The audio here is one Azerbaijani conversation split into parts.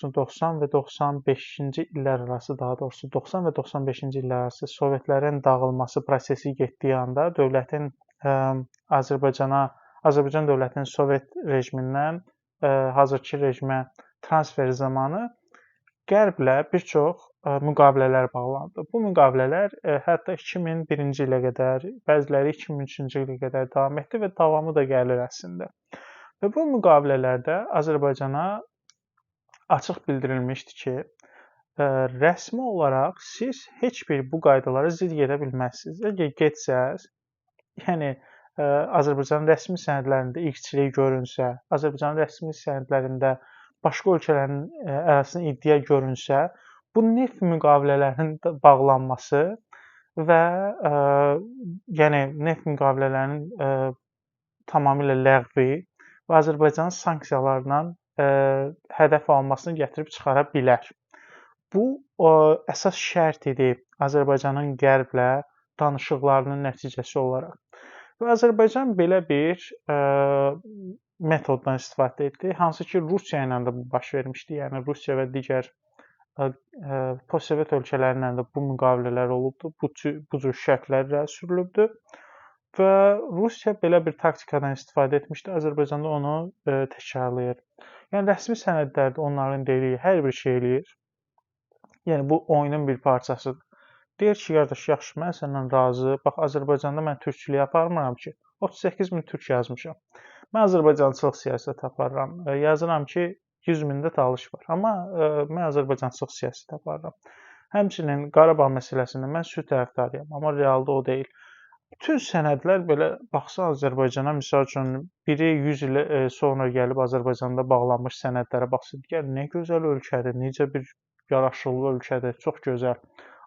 90 və 95-ci illər arası, daha doğrusu 90 və 95-ci illər arası Sovetlərin dağılması prosesi getdiyi anda dövlətin Azərbaycan dövlətinin Sovet rejimindən hazırki rejimə transferi zamanı Qərblə bir çox müqavilələr bağlandı. Bu müqavilələr hətta 2001-ci ilə qədər, bəziləri 2003-cü ilə qədər davam etdi və davamı da gəlir əslində. Və bu müqavilələrdə Azərbaycana açıq bildirilmişdi ki, rəsmi olaraq siz heç bir bu qaydalara zidd gedə bilməzsiniz. Əgər getsəz, yəni Azərbaycanın rəsmi sənədlərində irqçilik görünsə, Azərbaycanın rəsmi sənədlərində başqa ölkələrin ərazisində iddia görünsə, bu neft müqavilələrinin bağlanması və yəni neft müqavilələrinin tamamilə ləğvi və Azərbaycanın sanksiyalardan hədəf almasını gətirib çıxara bilər. Bu əsas şərt idi Azərbaycanın Qərblə danışıqlarının nəticəsi olaraq. Və Azərbaycan belə bir metoddan istifadə etdi, hansı ki Rusiya ilə də bu baş vermişdi. Yəni Rusiya və digər postsovet ölkələrlə də bu müqavilələr olubdu, bu cür şərtlər irəli sürülübdü. Və Rusiya belə bir taktikadan istifadə etmişdi, Azərbaycan da onu təkrarlayır. Yəni rəsmi sənədlərdə onların dediyi hər bir şey eləyir. Yəni bu oyunun bir parçasıdır. Deyir ki, qardaş, yaxşı, mən səndən razı. Bax, Azərbaycanda mən türkçülük aparmıram ki, 38 min türk yazmışam. Mən Azərbaycançılıq siyasət aparıram. Yazıram ki, 100 mində talış var. Amma mən Azərbaycançılıq siyasət aparıram. Həmçinin Qarabağ məsələsində mən sülh tərəfdarıyam, amma realda o deyil. Bütün sənədlər belə baxsan Azərbaycana, misal üçün biri 100 il sonra gəlib Azərbaycanda bağlanmış sənədlərə baxsa, digər nə gözəl ölkədir, necə bir yaraşıqlı ölkədir, çox gözəl.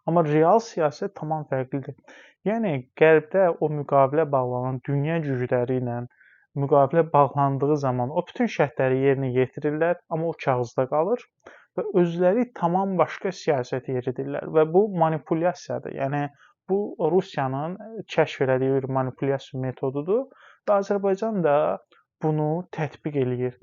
Amma real siyasət tamam fərqlidir. Yəni Qərbdə o müqavilə bağlanan dünya gücləri ilə müqavilə bağlandığı zaman o bütün şərtləri yerinə yetirirlər, amma o kağızda qalır və özləri tamam başqa siyasət yeridirlər və bu manipulyasiyadır. Yəni bu Rusiyanın kəşf elədiyi bir manipulyasiya metodudur və Azərbaycan da bunu tətbiq eləyir.